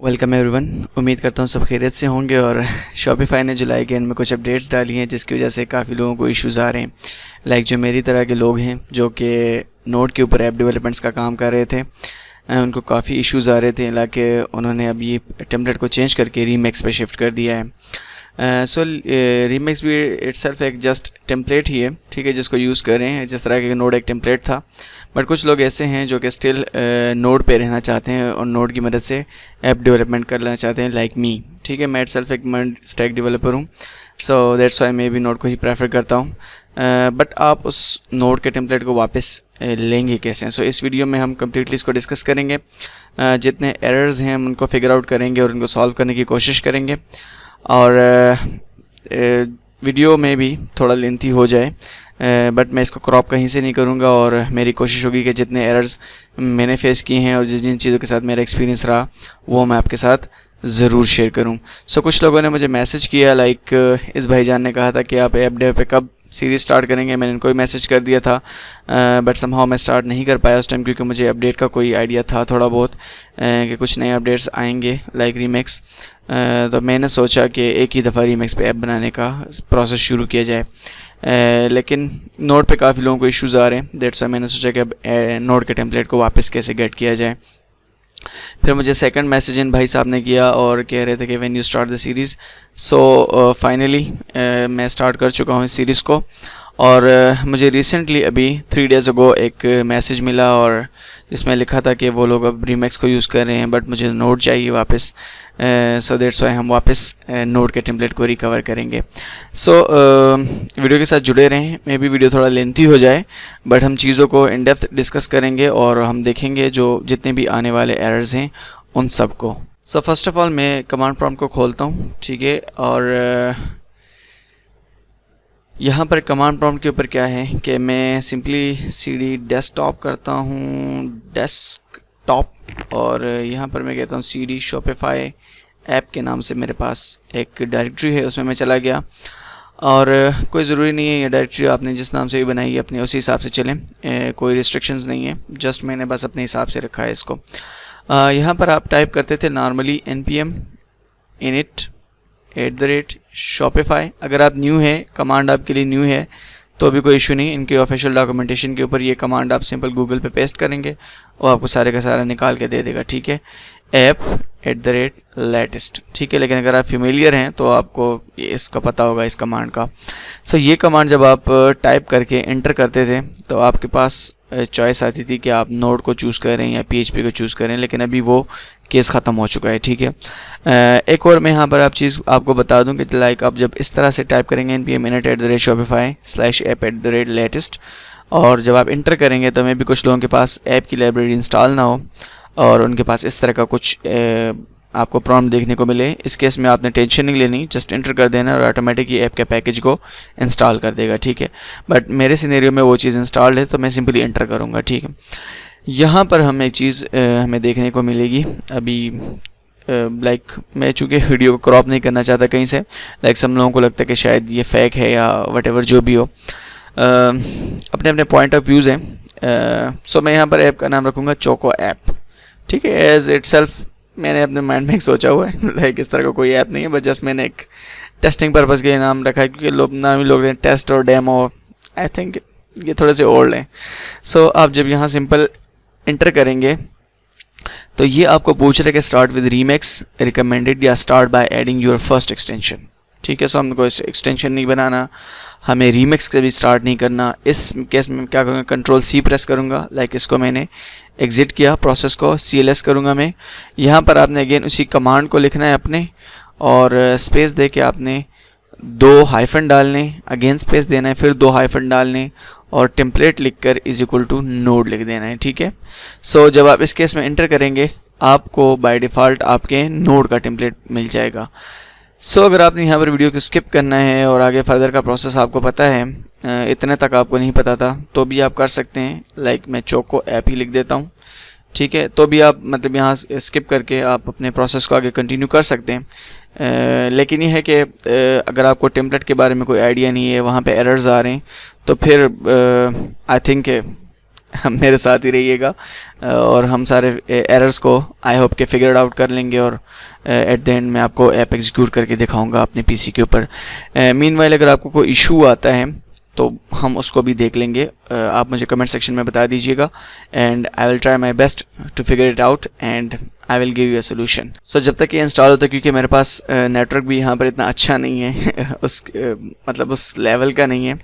Welcome everyone. उम्मीद करता हूँ सब खैरियत से होंगे। और शॉपिफाई ने जुलाई के एंड में कुछ अपडेट्स डाली हैं जिसकी वजह से काफ़ी लोगों को इश्यूज़ आ रहे हैं। लाइक जो मेरी तरह के लोग हैं जो कि नोड के ऊपर ऐप डेवलपमेंट्स का काम कर रहे थे, उनको काफ़ी इश्यूज़ आ रहे थे। हालांकि उन्होंने अब ये टेम्पलेट को चेंज करके रीमिक्स पे शिफ्ट कर दिया है। सो रीमिक्स भी इटसेल्फ एक जस्ट टेम्पलेट ही है, ठीक है, जिसको यूज़ कर रहे हैं। जिस तरह के नोड एक टेम्पलेट था, बट कुछ लोग ऐसे हैं जो कि स्टिल नोड पे रहना चाहते हैं और नोड की मदद से ऐप डेवलपमेंट करना चाहते हैं, लाइक मी। ठीक है, मैं इटसेल्फ एक स्टैक डेवलपर हूँ, सो दैट्स वाई मैं भी नोड को ही प्रेफर करता हूँ। बट आप उस नोड के टेम्पलेट को वापस लेंगे कैसे? सो इस वीडियो में हम कम्प्लीटली इसको डिस्कस करेंगे। जितने एरर्स हैं हम उनको फिगर आउट करेंगे और उनको सॉल्व करने की कोशिश करेंगे। और वीडियो में भी थोड़ा लेंथी हो जाए, बट मैं इसको क्रॉप कहीं से नहीं करूँगा और मेरी कोशिश होगी कि जितने एरर्स मैंने फेस किए हैं और जिन जिन चीज़ों के साथ मेरा एक्सपीरियंस रहा वो मैं आपके साथ ज़रूर शेयर करूँ। सो कुछ लोगों ने मुझे मैसेज किया, लाइक इस भाईजान ने कहा था कि आप ऐप डेव पे कब सीरीज़ स्टार्ट करेंगे। मैंने इनको भी मैसेज कर दिया था, बट समहाउ मैं स्टार्ट नहीं कर पाया उस टाइम, क्योंकि मुझे अपडेट का कोई आइडिया था थोड़ा बहुत कि कुछ नए अपडेट्स आएंगे लाइक रीमिक्स। तो मैंने सोचा कि एक ही दफ़ा रीमिक्स पे ऐप बनाने का प्रोसेस शुरू किया जाए। लेकिन नोड पे काफ़ी लोगों को इश्यूज़ आ रहे हैं, दैट्स वाई मैंने सोचा कि अब नोड के टेम्पलेट को वापस कैसे गेट किया जाए। फिर मुझे सेकंड मैसेज इन भाई साहब ने किया और कह रहे थे कि when you start the series. So finally मैं स्टार्ट कर चुका हूँ इस सीरीज़ को। और मुझे रिसेंटली अभी 3 डेज़ अगो एक मैसेज मिला और जिसमें लिखा था कि वो लोग अब रीमिक्स को यूज़ कर रहे हैं, बट मुझे नोड चाहिए वापस। सो दैट्स वाई हम वापस नोड के टेम्पलेट को रिकवर करेंगे। सो वीडियो के साथ जुड़े रहें। मे बी वीडियो थोड़ा लेंथी हो जाए, बट हम चीज़ों को इन डेप्थ डिस्कस करेंगे और हम देखेंगे जो जितने भी आने वाले एरर्स हैं उन सब को। सो फर्स्ट ऑफ ऑल मैं कमांड प्रॉम्प्ट को खोलता हूँ, ठीक है। और यहाँ पर कमांड प्रॉम्प्ट के ऊपर क्या है कि मैं सिंपली cd डेस्कटॉप करता हूँ, डेस्कटॉप, और यहाँ पर मैं कहता हूँ cd शॉपिफाई ऐप के नाम से मेरे पास एक डायरेक्टरी है, उसमें मैं चला गया। और कोई ज़रूरी नहीं है ये डायरेक्टरी आपने जिस नाम से भी बनाई है अपने उसी हिसाब से चलें, कोई रिस्ट्रिक्शंस नहीं है, जस्ट मैंने बस अपने हिसाब से रखा है इसको। यहाँ पर आप टाइप करते थे नॉर्मली npm init @shopify। अगर आप न्यू है, कमांड आपके लिए न्यू है, तो अभी कोई इशू नहीं। इनके ऑफिशियल डॉक्यूमेंटेशन के ऊपर ये कमांड आप सिंपल गूगल पे पेस्ट करेंगे और आपको सारे का सारा निकाल के दे देगा, ठीक है। app@latest, ठीक है। लेकिन अगर आप फेमिलियर हैं तो आपको इसका पता होगा इस कमांड का। सो ये कमांड जब आप टाइप करके एंटर करते थे तो आपके पास चॉइस आती थी कि आप नोड को चूज़ करें या PHP को चूज़ करें, लेकिन अभी वो केस ख़त्म हो चुका है, ठीक है। एक और मैं यहाँ पर आप चीज़ आपको बता दूं कि लाइक आप जब इस तरह से टाइप करेंगे npm init @shopify/app@latest, और जब आप इंटर करेंगे तो मैं भी कुछ लोगों के पास ऐप की लाइब्रेरी इंस्टॉल ना हो और उनके पास इस तरह का कुछ आपको प्रॉम्प्ट देखने को मिले। इस केस में आपने टेंशन नहीं लेनी, जस्ट इंटर कर देना और ऑटोमेटिक ये ऐप के पैकेज को इंस्टॉल कर देगा, ठीक है। बट मेरे सिनेरियो में वो चीज़ इंस्टॉल्ड है तो मैं सिंपली इंटर करूँगा, ठीक है। यहाँ पर हमें एक चीज़ हमें देखने को मिलेगी अभी, लाइक मैं चूँकि वीडियो को क्रॉप नहीं करना चाहता कहीं से, लाइक सब लोगों को लगता है कि शायद ये फेक है या वटेवर जो भी हो, अपने अपने पॉइंट ऑफ व्यूज़ हैं। सो मैं यहाँ पर ऐप का नाम रखूँगा चोको ऐप, ठीक है। एज इटसेल्फ मैंने अपने माइंड में एक सोचा हुआ है, लाइक इस तरह का कोई ऐप नहीं है, बट जस्ट मैंने एक टेस्टिंग पर्पज़ के नाम रखा है, क्योंकि नाम ही लोग टेस्ट और डेमो, आई थिंक ये थोड़े से ओल्ड हैं। सो आप जब यहाँ सिंपल इंटर करेंगे तो ये आपको पूछ रहे कि स्टार्ट विद रीमिक्स रिकमेंडेड या start by adding your first extension, ठीक है। सो हमको इस एक्सटेंशन नहीं बनाना, हमें रीमिक्स से भी स्टार्ट नहीं करना। इस केस में क्या करूँगा, Ctrl+C प्रेस करूँगा, लाइक इसको मैंने एग्ज़िट किया प्रोसेस को, CLS करूँगा मैं। यहाँ पर आपने अगेन उसी कमांड को लिखना है अपने, और स्पेस दे के आपने 2 हाइफन डालने, अगेन स्पेस देना है, फिर 2 हाइफन डालने और टेम्पलेट लिखकर = नोड लिख देना है, ठीक है। सो जब आप इस केस में इंटर करेंगे आपको बाय डिफ़ॉल्ट आपके नोड का टेम्पलेट मिल जाएगा। सो अगर आपने यहाँ पर वीडियो को स्किप करना है और आगे फर्दर का प्रोसेस आपको पता है, इतने तक आपको नहीं पता था, तो भी आप कर सकते हैं। लाइक मैं चोको ऐप ही लिख देता हूँ, ठीक है। तो भी आप मतलब यहाँ स्किप करके आप अपने प्रोसेस को आगे कंटिन्यू कर सकते हैं। लेकिन ये है कि अगर आपको टेम्पलेट के बारे में कोई आइडिया नहीं है, वहाँ पे एरर्स आ रहे हैं, तो फिर आई थिंक मेरे साथ ही रहिएगा और हम सारे एरर्स को आई होप के फिगर आउट कर लेंगे और एट द एंड मैं आपको ऐप एग्जीक्यूट करके दिखाऊंगा अपने पीसी के ऊपर। मीनवाइल अगर आपको कोई इशू आता है तो हम उसको भी देख लेंगे। आप मुझे कमेंट सेक्शन में बता दीजिएगा and I will try my best to figure it out and I will give you a solution. So जब तक ये इंस्टॉल होता है, क्योंकि मेरे पास नेटवर्क भी यहाँ पर इतना अच्छा नहीं है मतलब उस लेवल का नहीं है,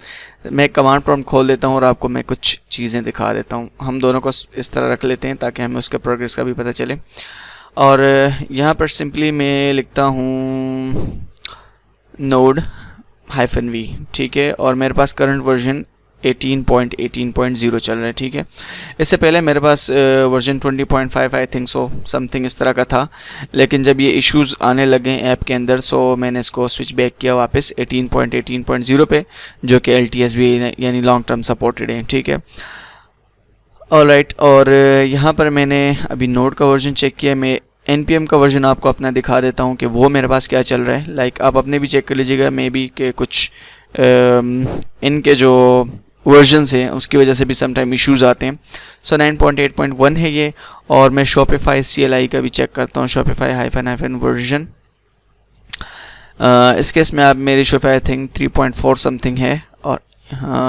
मैं कमांड प्रॉम्प्ट खोल देता हूँ और आपको मैं कुछ चीज़ें दिखा देता हूँ। हम दोनों को इस तरह रख लेते हैं ताकि हमें उसके प्रोग्रेस का भी पता चले। और यहाँ पर सिंपली मैं लिखता हूँ node-v, ठीक है, और मेरे पास करंट वर्जन 18.18.0 चल रहा है, ठीक है। इससे पहले मेरे पास version 20.5 I think so something इस तरह का था, लेकिन जब ये इश्यूज़ आने लगे ऐप के अंदर सो मैंने इसको स्विच बैक किया वापस 18.18.0 पे, जो कि LTS भी यानी लॉन्ग टर्म सपोर्टेड है, ठीक है। ऑलराइट, और यहाँ पर मैंने अभी नोड का वर्जन चेक किया। मैं NPM का वर्जन आपको अपना दिखा देता हूँ कि वो मेरे पास क्या चल रहा है। लाइक आप अपने भी चेक कर लीजिएगा, मे बी के कुछ इनके जो वर्जन्स हैं उसकी वजह से भी समटाइम इश्यूज़ आते हैं। सो 9.8.1 है ये, और मैं Shopify CLI का भी चेक करता हूँ, Shopify - वर्जन। इस केस में आप मेरी Shopify आई थिंक 3.4 समथिंग है, और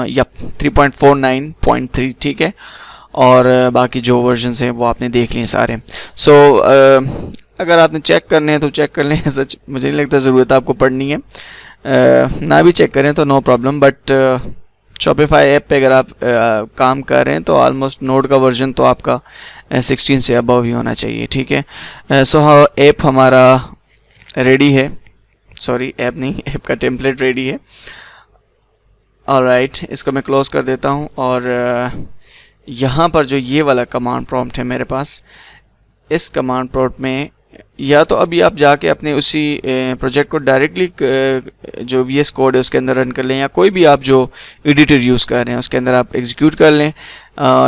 यप 3.49.3, ठीक है। और बाकी जो वर्जन्स हैं वो आपने देख लिए सारे। सो अगर आपने चेक करने हैं तो चेक कर लें, सच मुझे नहीं लगता ज़रूरत आपको पढ़नी है, ना भी चेक करें तो no problem. But Shopify app पे अगर आप काम कर रहे हैं तो ऑलमोस्ट नोड का वर्जन तो आपका 16 से अबव ही होना चाहिए, ठीक है। सो ऐप हमारा रेडी है, सॉरी ऐप नहीं, ऐप का टेम्पलेट रेडी है। ऑलराइट, इसको मैं क्लोज़ कर देता हूँ। और यहाँ पर जो ये वाला कमांड प्रॉम्प्ट है मेरे पास, इस कमांड प्रॉम्प्ट में या तो अभी आप जाके अपने उसी प्रोजेक्ट को डायरेक्टली जो VS कोड है उसके अंदर रन कर लें, या कोई भी आप जो एडिटर यूज़ कर रहे हैं उसके अंदर आप एग्जीक्यूट कर लें,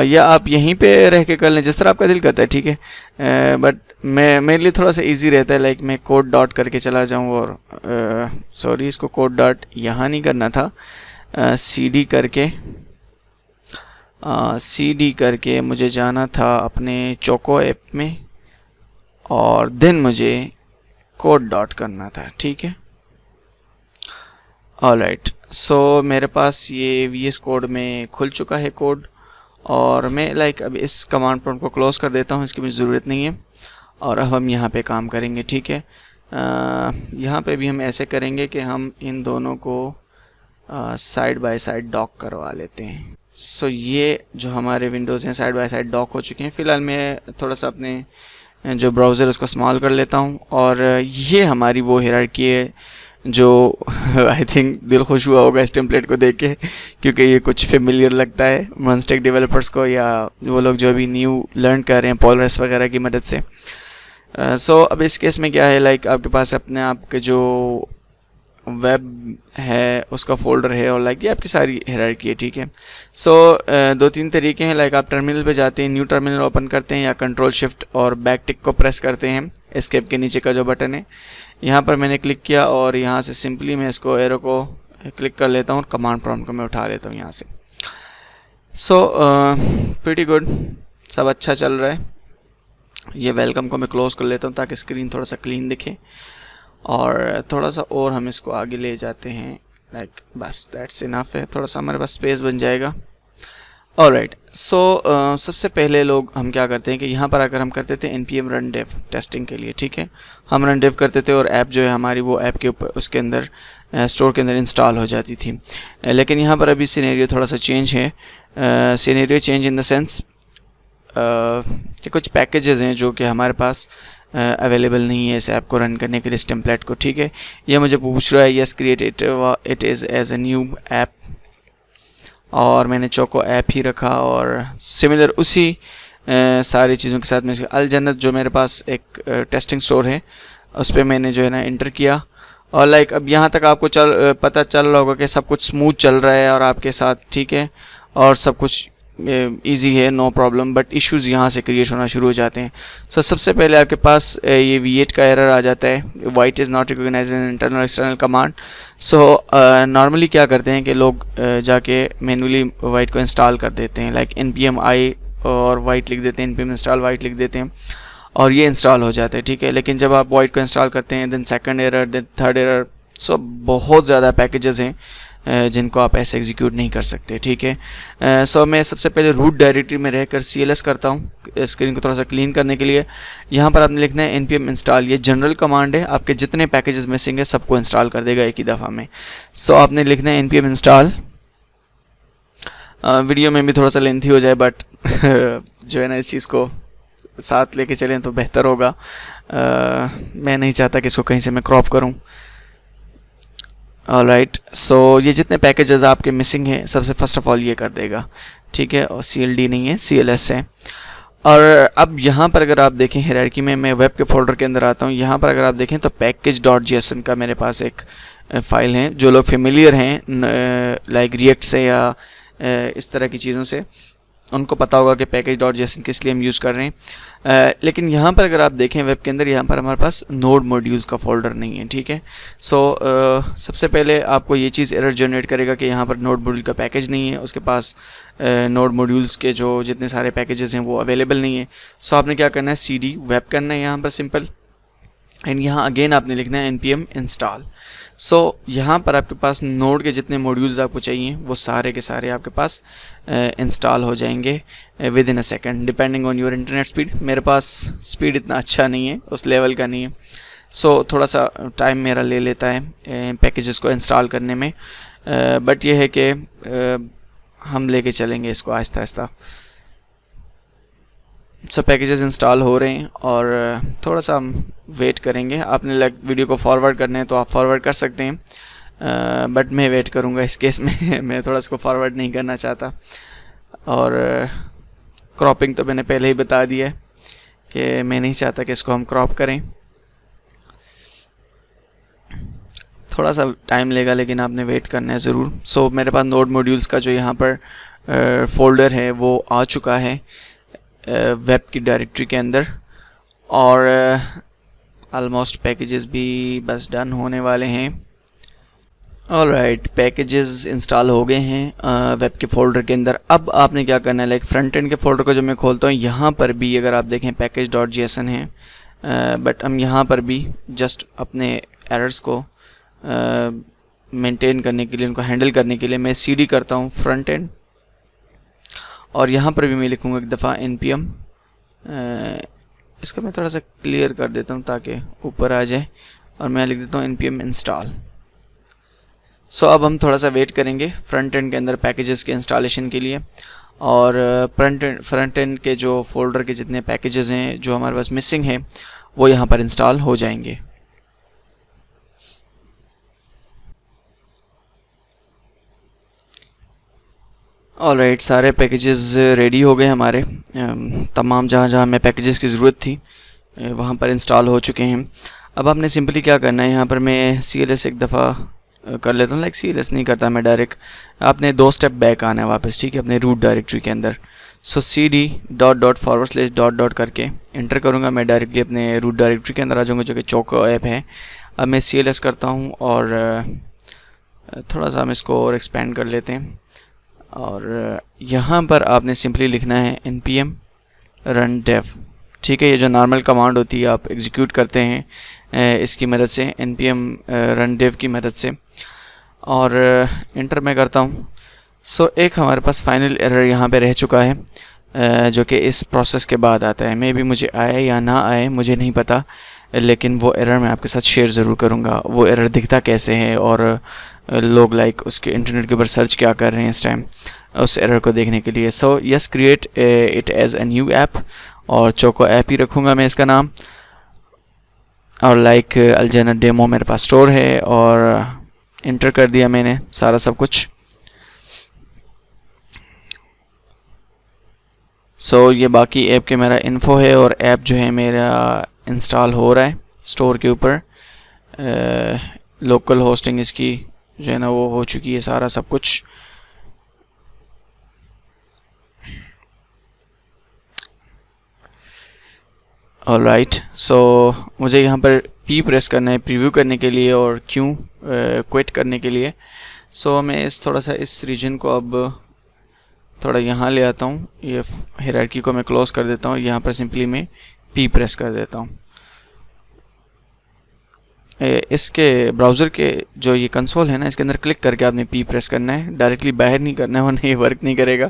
या आप यहीं पे रह के कर लें, जिस तरह आपका दिल करता है, ठीक है। बट मेरे लिए थोड़ा सा इजी रहता है, लाइक मैं कोड डॉट करके चला जाऊँ, और सॉरी इसको कोड डॉट यहाँ नहीं करना था, CD करके मुझे जाना था अपने चोको ऐप में, और देन मुझे कोड डॉट करना था, ठीक है। ऑलराइट, सो मेरे पास ये VS कोड में खुल चुका है कोड, और मैं लाइक अब इस कमांड प्रॉम्प्ट को क्लोज कर देता हूँ, इसकी मुझे ज़रूरत नहीं है। और अब हम यहाँ पे काम करेंगे, ठीक है। यहाँ पे भी हम ऐसे करेंगे कि हम इन दोनों को साइड बाय साइड डॉक करवा लेते हैं। सो ये जो हमारे विंडोज़ हैं साइड बाय साइड डॉक हो चुके हैं। फ़िलहाल मैं थोड़ा सा अपने जो ब्राउज़र उसको स्मॉल कर लेता हूँ, और ये हमारी वो हायरार्की है जो आई थिंक दिल खुश हुआ होगा इस टेम्पलेट को देख के, क्योंकि ये कुछ फेमिलियर लगता है मॉन्स्टेक डेवलपर्स को, या वो लोग जो अभी न्यू लर्न कर रहे हैं पोलरस वगैरह की मदद से। सो अब इस केस में क्या है, लाइक आपके पास अपने आप के जो वेब है उसका फोल्डर है, और लाइक ये आपकी सारी हायरार्की है, ठीक है। सो 2-3 तरीके हैं, लाइक आप टर्मिनल पे जाते हैं, न्यू टर्मिनल ओपन करते हैं, या कंट्रोल शिफ्ट और बैक टिक को प्रेस करते हैं, एस्केप के नीचे का जो बटन है यहाँ पर मैंने क्लिक किया, और यहाँ से सिंपली मैं इसको एरो को क्लिक कर लेता हूँ, कमांड प्रॉम्प्ट को मैं उठा लेता हूँ यहाँ से। सो प्रीटी गुड, सब अच्छा चल रहा है। ये वेलकम को मैं क्लोज़ कर लेता हूँ ताकि स्क्रीन थोड़ा सा क्लीन दिखे, और थोड़ा सा और हम इसको आगे ले जाते हैं, लाइक बस दैट्स इनफ है, थोड़ा सा हमारे पास स्पेस बन जाएगा। ऑलराइट, सो सबसे पहले लोग हम क्या करते हैं कि यहाँ पर आकर हम करते थे npm run dev टेस्टिंग के लिए, ठीक है। हम रन डेव करते थे और ऐप जो है हमारी वो ऐप के ऊपर उसके अंदर स्टोर के अंदर इंस्टॉल हो जाती थी। लेकिन यहाँ पर अभी सिनेरियो थोड़ा सा चेंज है। Scenario change in the sense कि कुछ पैकेजेस हैं जो कि हमारे पास अवेलेबल नहीं है इस ऐप को रन करने के लिए, इस टेम्पलेट को, ठीक है। ये मुझे पूछ रहा है yes create it is as a new app, और मैंने चोको ऐप ही रखा, और सिमिलर उसी सारी चीज़ों के साथ में अल जन्नत जो मेरे पास एक टेस्टिंग स्टोर है उस पर मैंने जो है ना इंटर किया, और लाइक अब यहाँ तक आपको पता चल रहा होगा कि सब कुछ स्मूथ चल रहा है और आपके साथ, ठीक है, और सब कुछ इजी है, नो प्रॉब्लम, बट इश्यूज़ यहाँ से क्रिएट होना शुरू हो जाते हैं। सो सबसे पहले आपके पास ये V8 का एरर आ जाता है, white is not recognised in internal external command. So normally क्या करते हैं कि लोग जाके मैनुअली वाइट को इंस्टॉल कर देते हैं, लाइक npm i और वाइट लिख देते हैं, npm इंस्टॉल वाइट लिख देते हैं और ये इंस्टॉल हो जाता है, ठीक है। लेकिन जब आप वाइट को इंस्टॉल करते हैं then second error, then third error, so बहुत ज़्यादा पैकेजेस हैं जिनको आप ऐसे एग्जीक्यूट नहीं कर सकते, ठीक है। सो मैं सबसे पहले रूट डायरेक्टरी में रहकर CLS करता हूँ स्क्रीन को थोड़ा सा क्लीन करने के लिए। यहाँ पर आपने लिखना है npm इंस्टॉल, ये जनरल कमांड है, आपके जितने पैकेजेस मिसिंग है सबको इंस्टॉल कर देगा एक ही दफ़ा में। सो आपने लिखना है npm इंस्टॉल। वीडियो में भी थोड़ा सा लेंथी हो जाए बट जो है ना, इस चीज़ को साथ लेके चलें तो बेहतर होगा। मैं नहीं चाहता कि इसको कहीं से मैं क्रॉप करूँ। ऑलराइट, सो ये जितने पैकेजेस आपके मिसिंग हैं सबसे फर्स्ट ऑफ ऑल ये कर देगा, ठीक है। और CLD नहीं है, CLS है। और अब यहाँ पर अगर आप देखें हायरार्की में, मैं वेब के फोल्डर के अंदर आता हूँ। यहाँ पर अगर आप देखें तो package.json का मेरे पास एक फ़ाइल है। जो लोग फेमिलियर हैं लाइक रिएक्ट से या इस तरह की चीज़ों से, उनको पता होगा कि package.json किस लिए हम यूज़ कर रहे हैं। लेकिन यहाँ पर अगर आप देखें वेब के अंदर, यहाँ पर हमारे पास नोड मॉड्यूल्स का फोल्डर नहीं है, ठीक है। सो सबसे पहले आपको ये चीज़ एरर जनरेट करेगा कि यहाँ पर नोड मॉड्यूल का पैकेज नहीं है, उसके पास नोड मॉड्यूल्स के जो जितने सारे पैकेजेस हैं वो अवेलेबल नहीं है। सो आपने क्या करना है, CD वेब करना है यहाँ पर सिंपल, एंड यहाँ अगेन आपने लिखना है npm इंस्टॉल। सो यहाँ पर आपके पास नोड के जितने मॉड्यूल्स आपको चाहिए वो सारे के सारे आपके पास इंस्टॉल हो जाएंगे with in a second, depending on your internet speed. मेरे पास स्पीड इतना अच्छा नहीं है, उस लेवल का नहीं है, सो थोड़ा सा टाइम मेरा ले लेता है पैकेजेस को इंस्टॉल करने में। बट ये है कि हम लेके चलेंगे इसको आहिस्ता आहिस्ता। सो पैकेजेस इंस्टॉल हो रहे हैं और थोड़ा सा हम वेट करेंगे। आपने वीडियो को फॉरवर्ड करना है तो आप फॉरवर्ड कर सकते हैं, बट मैं वेट करूंगा इस केस में मैं थोड़ा इसको फॉरवर्ड नहीं करना चाहता। और क्रॉपिंग तो मैंने पहले ही बता दिया है कि मैं नहीं चाहता कि इसको हम क्रॉप करें। थोड़ा सा टाइम लेगा लेकिन आपने वेट करना है ज़रूर। सो मेरे पास नोड मॉड्यूल्स का जो यहाँ पर फोल्डर है वो आ चुका है वेब की डायरेक्टरी के अंदर, और ऑलमोस्ट पैकेजेस भी बस डन होने वाले हैं। ऑलराइट, पैकेजेस इंस्टॉल हो गए हैं वेब के फोल्डर के अंदर। अब आपने क्या करना है, लाइक फ्रंट एंड के फोल्डर को जब मैं खोलता हूँ, यहाँ पर भी अगर आप देखें package.json है, बट हम यहाँ पर भी जस्ट अपने एरर्स को मेंटेन करने के लिए, उनको हैंडल करने के लिए मैं CD करता हूँ फ्रंट एंड, और यहाँ पर भी मैं लिखूँगा एक दफ़ा npm। इसका मैं थोड़ा सा क्लियर कर देता हूँ ताकि ऊपर आ जाए, और मैं लिख देता हूँ npm इंस्टॉल। सो अब हम थोड़ा सा वेट करेंगे फ्रंट एंड के अंदर पैकेजेस के इंस्टॉलेशन के लिए, और फ्रंट एंड के जो फोल्डर के जितने पैकेजेस हैं जो हमारे पास मिसिंग हैं वो यहाँ पर इंस्टॉल हो जाएंगे। ऑलराइट, सारे पैकेजेस रेडी हो गए हमारे, तमाम जहाँ जहाँ हमें पैकेजेस की ज़रूरत थी वहाँ पर इंस्टॉल हो चुके हैं। अब आपने सिंपली क्या करना है, यहाँ पर मैं CLS एक दफ़ा कर लेता हूँ, लाइक CLS नहीं करता मैं डायरेक्ट, आपने 2 स्टेप बैक आना है वापस, ठीक है, अपने रूट डायरेक्टरी के अंदर। सो CD:// करके इंटर करूँगा, मैं डायरेक्टली अपने रूट डायरेक्टरी के अंदर आ जाऊँगा जो कि चोको ऐप है। अब मैं CLS करता हूँ और थोड़ा सा हम इसको और एक्सपेंड कर लेते हैं, और यहाँ पर आपने सिंपली लिखना है npm run dev, ठीक है। ये जो नॉर्मल कमांड होती है आप एग्जीक्यूट करते हैं इसकी मदद से, npm run dev की मदद से, और इंटर मैं करता हूँ। सो एक हमारे पास फाइनल एरर यहाँ पे रह चुका है जो कि इस प्रोसेस के बाद आता है। मे भी मुझे आए या ना आए मुझे नहीं पता, लेकिन वो एरर मैं आपके साथ शेयर ज़रूर करूँगा। वो एरर दिखता कैसे है और लोग लाइक उसके इंटरनेट के ऊपर सर्च क्या कर रहे हैं इस टाइम उस एरर को देखने के लिए। So yes, create it as a new app, और चोको ऐप ही रखूँगा मैं इसका नाम, और लाइक अल्जाना डेमो मेरे पास स्टोर है, और इंटर कर दिया मैंने सारा सब कुछ। सो ये बाकी ऐप के मेरा इन्फो है, और ऐप जो है मेरा इंस्टॉल हो रहा है स्टोर के ऊपर। लोकल होस्टिंग इसकी जो है ना वो हो चुकी है, सारा सब कुछ। ऑलराइट, सो मुझे यहाँ पर पी प्रेस करना है प्रीव्यू करने के लिए और क्यों क्विट करने के लिए। सो मैं थोड़ा सा इस रीजन को अब थोड़ा यहाँ ले आता हूँ, ये हायरार्की को मैं क्लोज कर देता हूँ, यहाँ पर सिंपली मैं पी प्रेस कर देता हूँ। इसके ब्राउज़र के जो ये कंसोल है ना, इसके अंदर क्लिक करके आपने पी प्रेस करना है, डायरेक्टली बाहर नहीं करना है, वरना ये वर्क नहीं करेगा,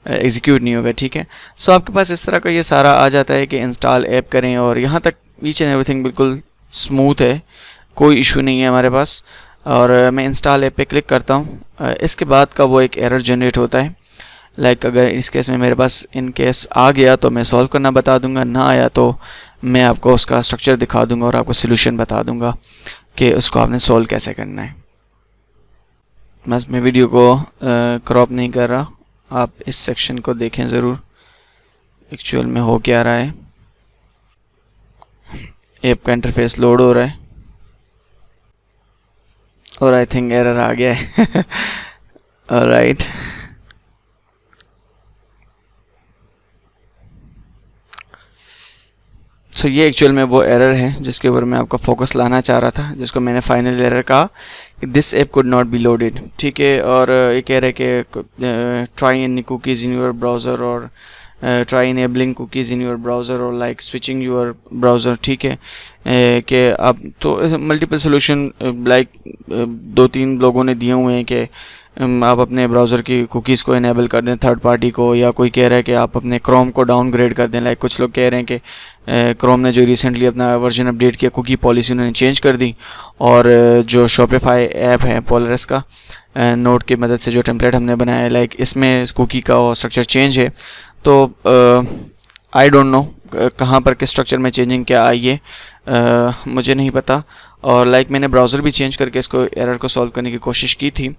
एग्जीक्यूट नहीं होगा, ठीक है। सो आपके पास इस तरह का ये सारा आ जाता है कि इंस्टॉल ऐप करें, और यहाँ तक ईच एंड एवरीथिंग बिल्कुल स्मूथ है, कोई इशू नहीं है हमारे पास। और मैं इंस्टॉल ऐप पे क्लिक करता हूँ। इसके बाद का वो एक एरर जनरेट होता है, लाइक अगर इस केस में मेरे पास इन केस आ गया तो मैं सॉल्व करना बता दूंगा, ना आया तो मैं आपको उसका स्ट्रक्चर दिखा दूंगा और आपको सोल्यूशन बता दूंगा कि उसको आपने सॉल्व कैसे करना है। बस मैं वीडियो को क्रॉप नहीं कर रहा, आप इस सेक्शन को देखें ज़रूर एक्चुअल में हो क्या रहा है। ऐप का इंटरफेस लोड हो रहा है और आई थिंक एरर आ गया है। ऑलराइट, सो ये एक्चुअल में वो एरर है जिसके ऊपर मैं आपका फोकस लाना चाह रहा था, जिसको मैंने फाइनल एरर कहा, this app could not be loaded, ठीक है। और ये कह रहा है कि try any cookies in your browser और try enabling cookies in your browser और लाइक स्विचिंग योर ब्राउज़र, ठीक है। कि आप तो मल्टीपल सोल्यूशन लाइक 2-3 लोगों ने दिए हुए हैं कि आप अपने ब्राउज़र की कुकीज़ को इनेबल कर दें थर्ड पार्टी को, या कोई कह रहा है कि आप अपने क्रोम को डाउनग्रेड कर दें, लाइक कुछ लोग कह रहे हैं कि क्रोम ने जो रिसेंटली अपना वर्जन अपडेट किया, कुकी पॉलिसी उन्होंने चेंज कर दी, और जो शॉपिफाई ऐप है पोलरस का, नोट की मदद से जो टेम्पलेट हमने बनाया है, लाइक इसमें कुकी का स्ट्रक्चर चेंज है। तो आई डोंट नो कहाँ पर किस स्ट्रक्चर में चेंजिंग क्या आई है, मुझे नहीं पता। और लाइक मैंने ब्राउज़र भी चेंज करके इसको एरर को सॉल्व करने की कोशिश की थी,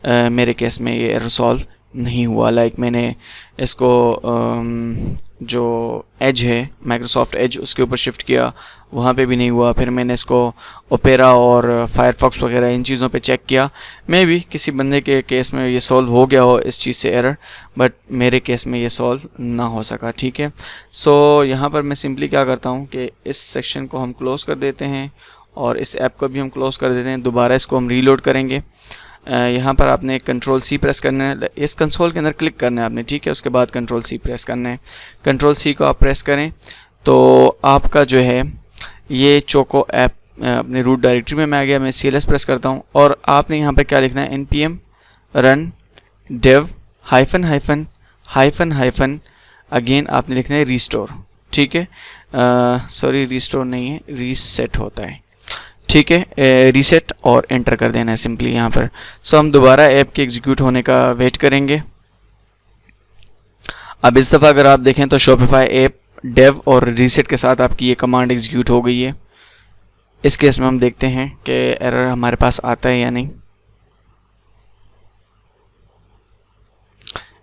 मेरे केस में ये एरर सॉल्व नहीं हुआ। लाइक मैंने इसको जो एज है माइक्रोसॉफ्ट एज उसके ऊपर शिफ्ट किया, वहाँ पे भी नहीं हुआ। फिर मैंने इसको ओपेरा और फायरफॉक्स वगैरह इन चीज़ों पे चेक किया, मे भी किसी बंदे के केस में ये सॉल्व हो गया हो इस चीज़ से एरर, बट मेरे केस में ये सॉल्व ना हो सका, ठीक है। सो यहाँ पर मैं सिंपली क्या करता हूँ कि इस सेक्शन को हम क्लोज़ कर देते हैं और इस ऐप को भी हम क्लोज़ कर देते हैं। दोबारा इसको हम रीलोड करेंगे। यहाँ पर आपने कंट्रोल सी प्रेस करना है, इस कंसोल के अंदर क्लिक करना है आपने, ठीक है। उसके बाद कंट्रोल सी प्रेस करना है। कंट्रोल सी को आप प्रेस करें तो आपका जो है ये चोको ऐप अपने रूट डायरेक्टरी में मैं आ गया। मैं CLS प्रेस करता हूँ और आपने यहाँ पर क्या लिखना है, npm run dev --- अगेन आपने लिखना है रीस्टोर, ठीक है। सॉरी रीस्टोर नहीं है, रीसेट होता है, ठीक है। रीसेट और एंटर कर देना है सिंपली यहाँ पर। सो हम दोबारा ऐप के एग्जीक्यूट होने का वेट करेंगे। अब इस दफ़ा अगर आप देखें तो शॉपिफाई ऐप डेव और रीसेट के साथ आपकी ये कमांड एग्जीक्यूट हो गई है। इस केस में हम देखते हैं कि एरर हमारे पास आता है या नहीं।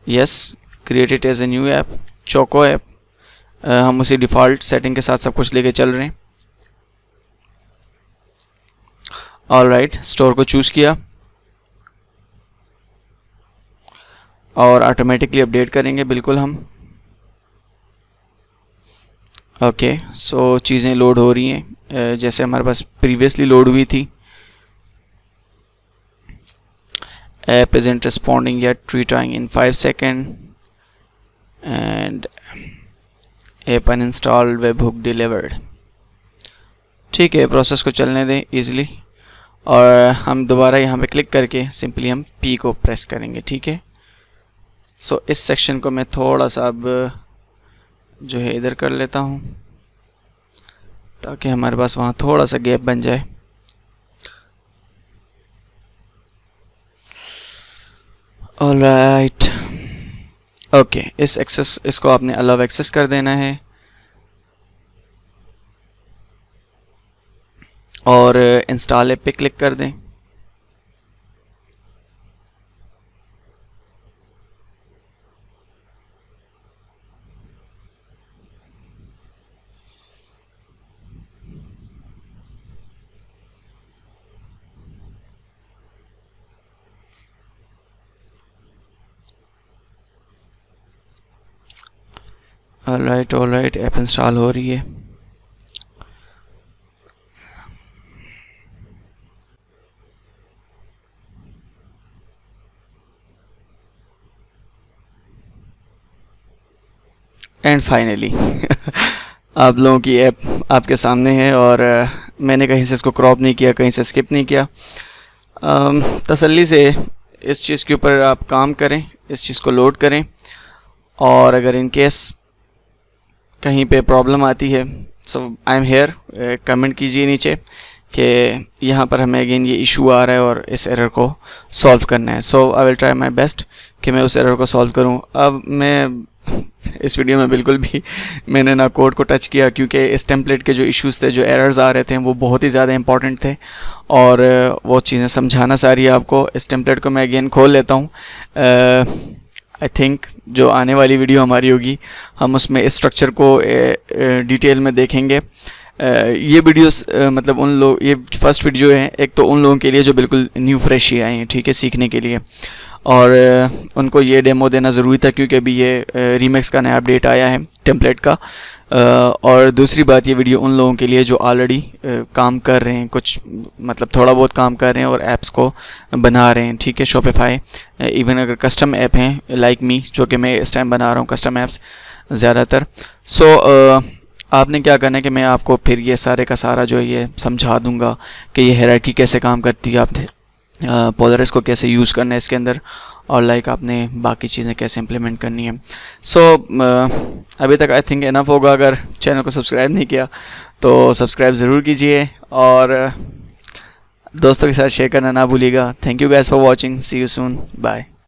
Yes, created as a new app choco app, हम उसी डिफ़ॉल्ट सेटिंग के साथ सब कुछ लेके चल रहे हैं। ऑलराइट, स्टोर को चूज़ किया और ऑटोमेटिकली अपडेट करेंगे बिल्कुल हम। ओके, सो चीज़ें लोड हो रही हैं जैसे हमारे पास प्रीवियसली लोड हुई थी। App isn't responding yet, retrying in 5 seconds and app uninstalled, webhook delivered, ठीक है। प्रोसेस को चलने दें इजीली और हम दोबारा यहाँ पे क्लिक करके सिंपली हम P को प्रेस करेंगे, ठीक है। सो इस सेक्शन को मैं थोड़ा सा अब जो है इधर कर लेता हूँ ताकि हमारे पास वहाँ थोड़ा सा गैप बन जाए। ऑलराइट, ओके, इसको आपने अलाउ एक्सेस कर देना है और इंस्टॉल ऐप पे क्लिक कर दें। ऑलराइट, ऐप इंस्टॉल हो रही है। एंड फाइनली आप लोगों की ऐप आपके सामने है और मैंने कहीं से इसको क्रॉप नहीं किया, कहीं से स्किप नहीं किया। तसल्ली से इस चीज़ के ऊपर आप काम करें, इस चीज़ को लोड करें, और अगर इन केस कहीं पे प्रॉब्लम आती है so I am here, comment कीजिए नीचे कि यहाँ पर हमें अगेन ये इशू आ रहा है और इस एरर को सॉल्व करना है। So I will try my best कि मैं उस एरर को सॉल्व करूँ। अब मैं इस वीडियो में बिल्कुल भी मैंने ना कोड को टच किया, क्योंकि इस टेम्पलेट के जो इश्यूज़ थे, जो एरर्स आ रहे थे, वो बहुत ही ज़्यादा इंपॉर्टेंट थे और वो चीज़ें समझाना सारी है आपको। इस टेम्पलेट को मैं अगेन खोल लेता हूँ। आई थिंक जो आने वाली वीडियो हमारी होगी हम उसमें इस स्ट्रक्चर को डिटेल में देखेंगे। ये वीडियोस मतलब उन लोग, ये फर्स्ट वीडियो है एक तो उन लोगों के लिए जो बिल्कुल न्यू फ्रेश ही आए हैं, ठीक है, सीखने के लिए, और उनको ये डेमो देना ज़रूरी था क्योंकि अभी ये रीमिक्स का नया अपडेट आया है टेम्पलेट का। और दूसरी बात, ये वीडियो उन लोगों के लिए जो ऑलरेडी काम कर रहे हैं, कुछ मतलब थोड़ा बहुत काम कर रहे हैं और ऐप्स को बना रहे हैं, ठीक है, शॉपिफाई, इवन अगर कस्टम ऐप हैं लाइक मी, जो कि मैं इस टाइम बना रहा हूँ कस्टम ऐप्स ज़्यादातर। सो आपने क्या करना है कि मैं आपको फिर ये सारे का सारा जो है ये समझा दूंगा कि ये हायरार्की कैसे काम करती है, आपने पोलरिस को कैसे यूज़ करना है इसके अंदर, और लाइक आपने बाकी चीज़ें कैसे इम्प्लीमेंट करनी है। सो अभी तक आई थिंक इनफ होगा। अगर चैनल को सब्सक्राइब नहीं किया तो सब्सक्राइब ज़रूर कीजिए और दोस्तों के साथ शेयर करना ना भूलिएगा। Thank you guys for watching, see you soon, bye.